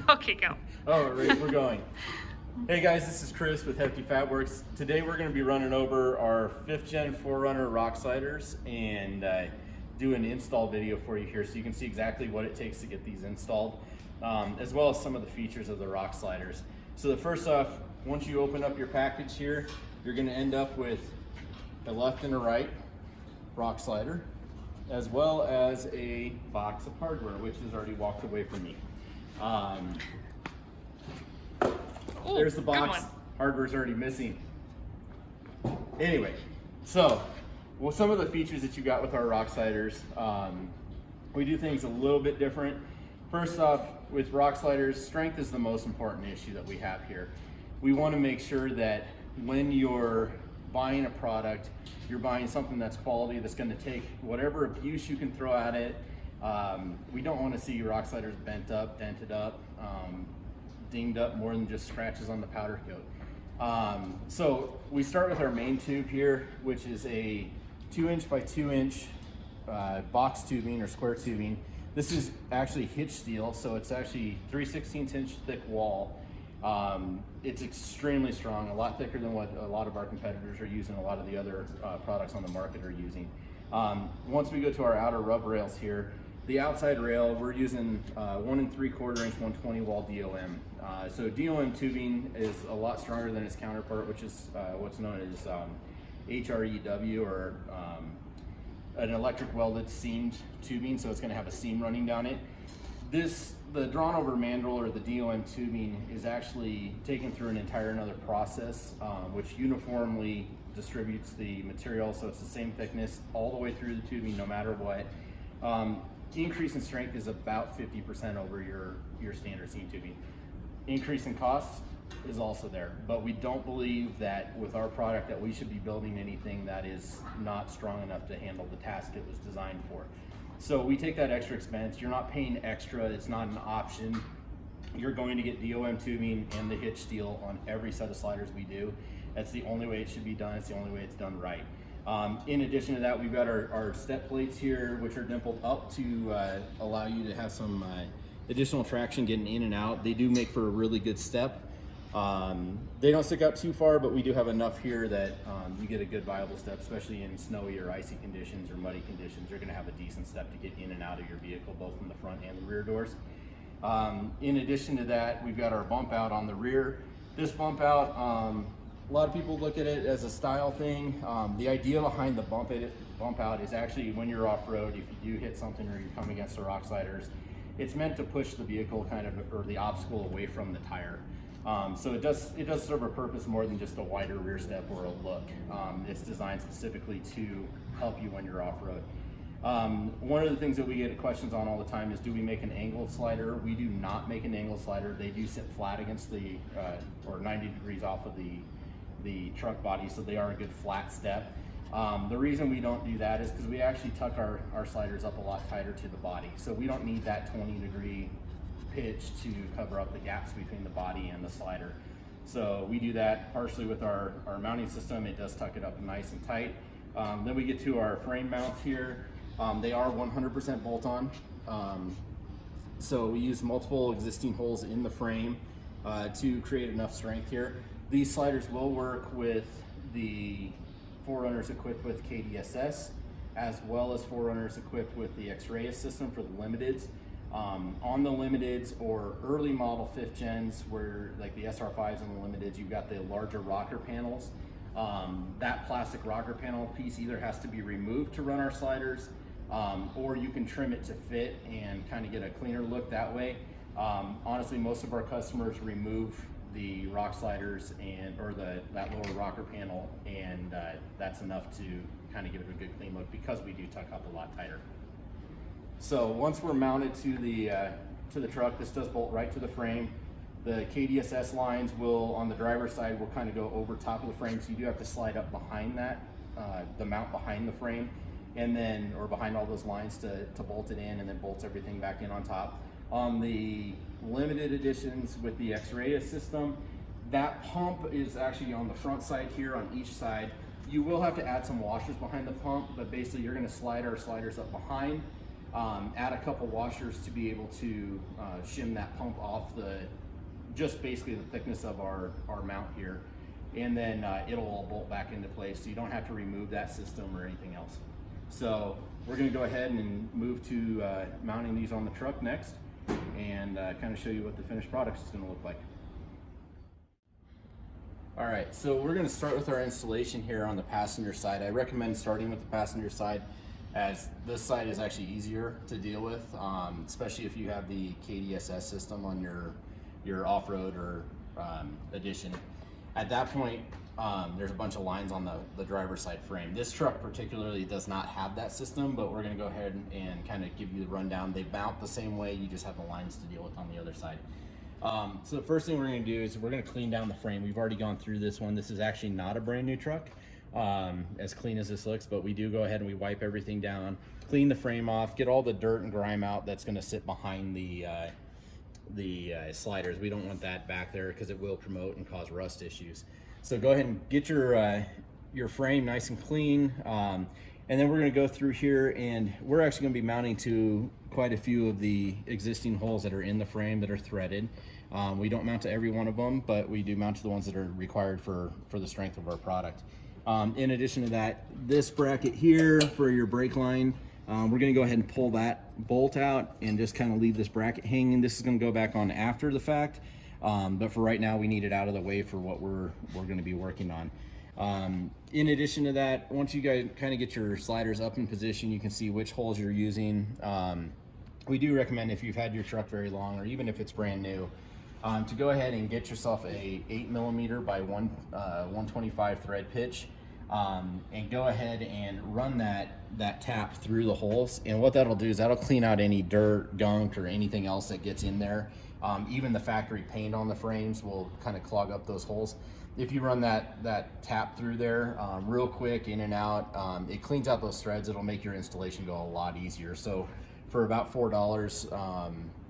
Okay, go. Oh, right, we're going. Hey guys, this is Chris with Hefty Fabworks. Today we're going to be running over our 5th gen 4Runner rock sliders and do an install video for you here so you can see exactly what it takes to get these installed, as well as some of the features of the rock sliders. So the first off, once you open up your package here, you're going to end up with a left and a right rock slider, as well as a box of hardware, which has already walked away from me. Ooh, there's the box. Hardware's already missing. Anyway, so some of the features that you got with our rock sliders, we do things a little bit different. First off, with rock sliders, strength is the most important issue that we have here. We want to make sure that when you're buying a product, you're buying something that's quality, that's going to take whatever abuse you can throw at it. We don't want to see your rock sliders bent up, dented up, dinged up more than just scratches on the powder coat. So we start with our main tube here, which is a 2" by 2" box tubing or square tubing. This is actually hitch steel, so it's actually 3/16 inch thick wall. It's extremely strong, a lot thicker than what a lot of our competitors are using, a lot of the other products on the market are using. Once we go to our outer rub rails here, the outside rail, we're using 1 3/4 inch 120 wall DOM. So DOM tubing is a lot stronger than its counterpart, which is what's known as HREW, or an electric welded seamed tubing, so it's going to have a seam running down it. The drawn over mandrel, or the DOM tubing, is actually taken through an entire another process, which uniformly distributes the material, so it's the same thickness all the way through the tubing no matter what. Increase in strength is about 50% over your standard seam tubing. Increase in cost is also there, but we don't believe that with our product that we should be building anything that is not strong enough to handle the task it was designed for. So we take that extra expense. You're not paying extra, it's not an option. You're going to get DOM tubing and the hitch steel on every set of sliders we do. That's the only way it should be done. It's the only way it's done right. In addition to that, we've got our step plates here, which are dimpled up to allow you to have some additional traction getting in and out. They do make for a really good step. They don't stick out too far, but we do have enough here that you get a good viable step, especially in snowy or icy conditions or muddy conditions. You're going to have a decent step to get in and out of your vehicle, both in the front and the rear doors. In addition to that, we've got our bump out on the rear. This bump out, a lot of people look at it as a style thing. The idea behind the bump out is actually when you're off-road, if you do hit something or you come against the rock sliders, it's meant to push the vehicle or the obstacle away from the tire. So it does serve a purpose more than just a wider rear step or a look. It's designed specifically to help you when you're off-road. One of the things that we get questions on all the time is, do we make an angled slider? We do not make an angled slider. They do sit flat against or 90 degrees off of the truck body, so they are a good flat step. The reason we don't do that is because we actually tuck our sliders up a lot tighter to the body. So we don't need that 20-degree pitch to cover up the gaps between the body and the slider. So we do that partially with our mounting system. It does tuck it up nice and tight. Then we get to our frame mounts here. They are 100% bolt-on. So we use multiple existing holes in the frame to create enough strength here. These sliders will work with the 4Runners equipped with KDSS, as well as 4Runners equipped with the X-Ray system for the limiteds. On the limiteds or early model 5th gens, where like the SR5s and the limiteds, you've got the larger rocker panels. That plastic rocker panel piece either has to be removed to run our sliders, or you can trim it to fit and kind of get a cleaner look that way. Honestly, most of our customers remove the rock sliders or that lower rocker panel, and that's enough to kind of give it a good clean look, because we do tuck up a lot tighter. So once we're mounted to the truck, this does bolt right to the frame. The KDSS lines will, on the driver's side, will kind of go over top of the frame, so you do have to slide up behind that, the mount behind the frame, and then, or behind all those lines to bolt it in, and then bolts everything back in on top. On the limited editions with the X-Ray system, that pump is actually on the front side here on each side. You will have to add some washers behind the pump, but basically you're going to slide our sliders up behind, add a couple washers to be able to shim that pump off just basically the thickness of our mount here. And then it'll all bolt back into place, so you don't have to remove that system or anything else. So we're gonna go ahead and move to mounting these on the truck next, and kind of show you what the finished product is gonna look like. All right, so we're gonna start with our installation here on the passenger side. I recommend starting with the passenger side, as this side is actually easier to deal with, especially if you have the KDSS system on your off-road or edition. At that point, there's a bunch of lines on the driver's side frame. This truck particularly does not have that system, but we're gonna go ahead and kind of give you the rundown. They mount the same way, you just have the lines to deal with on the other side. So the first thing we're gonna do is we're gonna clean down the frame. We've already gone through this one. This is actually not a brand new truck, as clean as this looks, but we do go ahead and we wipe everything down, clean the frame off, get all the dirt and grime out that's gonna sit behind the sliders. We don't want that back there because it will promote and cause rust issues. So go ahead and get your frame nice and clean, and then we're going to go through here, and we're actually going to be mounting to quite a few of the existing holes that are in the frame that are threaded. We don't mount to every one of them, but we do mount to the ones that are required for the strength of our product. In addition to that, this bracket here for your brake line, we're going to go ahead and pull that bolt out and just kind of leave this bracket hanging. This is going to go back on after the fact, but for right now we need it out of the way for what we're going to be working on. In addition to that, once you guys kind of get your sliders up in position, you can see which holes you're using. We do recommend, if you've had your truck very long, or even if it's brand new, to go ahead and get yourself a 8mm by 125 thread pitch, and go ahead and run that tap through the holes. And what that'll do is that'll clean out any dirt, gunk, or anything else that gets in there. Even the factory paint on the frames will kind of clog up those holes. If you run that tap through there real quick, in and out, it cleans out those threads. It'll make your installation go a lot easier. So for about $4,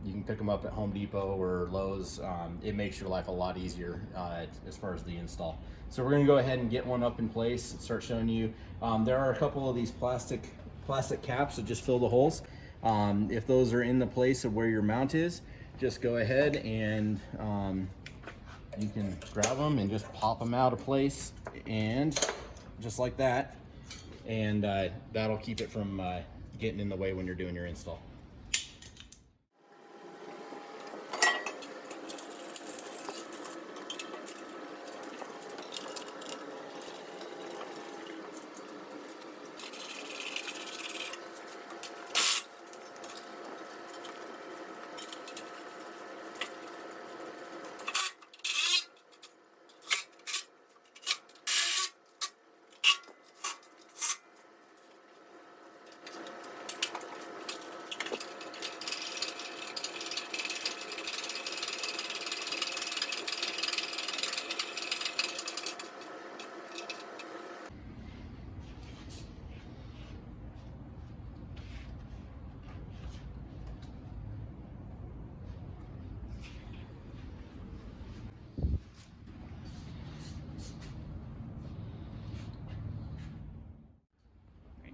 you can pick them up at Home Depot or Lowe's. It makes your life a lot easier as far as the install. So we're gonna go ahead and get one up in place and start showing you. There are a couple of these plastic caps that just fill the holes. If those are in the place of where your mount is, just go ahead and you can grab them and just pop them out of place, and just like that, and that'll keep it from getting in the way when you're doing your install.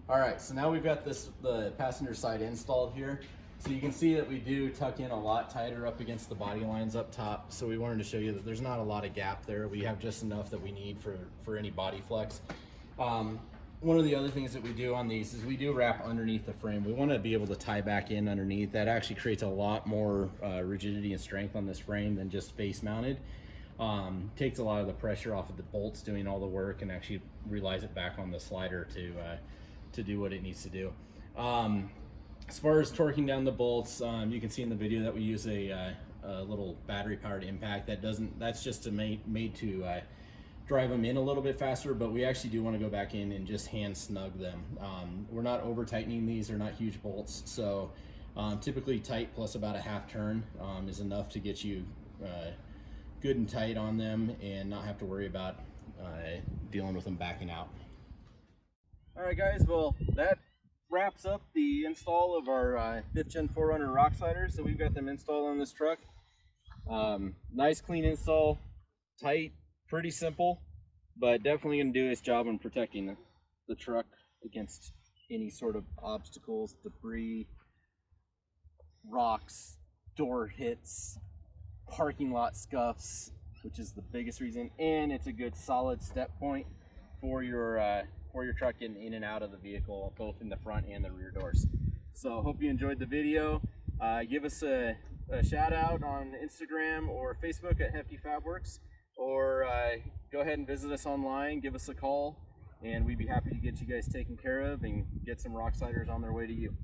All right, so now we've got the passenger side installed here. So you can see that we do tuck in a lot tighter up against the body lines up top. So we wanted to show you that there's not a lot of gap there. We have just enough that we need for any body flex. One of the other things that we do on these is we do wrap underneath the frame. We want to be able to tie back in underneath. That actually creates a lot more rigidity and strength on this frame than just face mounted. Takes a lot of the pressure off of the bolts doing all the work, and actually relies it back on the slider to do what it needs to do. As far as torquing down the bolts, you can see in the video that we use a little battery powered impact. That's just made to drive them in a little bit faster, but we actually do want to go back in and just hand snug them. We're not over tightening these, they're not huge bolts, so typically tight plus about a half turn is enough to get you good and tight on them and not have to worry about dealing with them backing out. All right guys, well that wraps up the install of our 5th Gen 4Runner rock sliders. So we've got them installed on this truck. Nice clean install, tight, pretty simple, but definitely going to do its job in protecting the truck against any sort of obstacles, debris, rocks, door hits, parking lot scuffs, which is the biggest reason, and it's a good solid step point for your truck getting in and out of the vehicle, both in the front and the rear doors. So hope you enjoyed the video. Give us a shout out on Instagram or Facebook at Hefty Fabworks, or go ahead and visit us online, give us a call, and we'd be happy to get you guys taken care of and get some rock sliders on their way to you.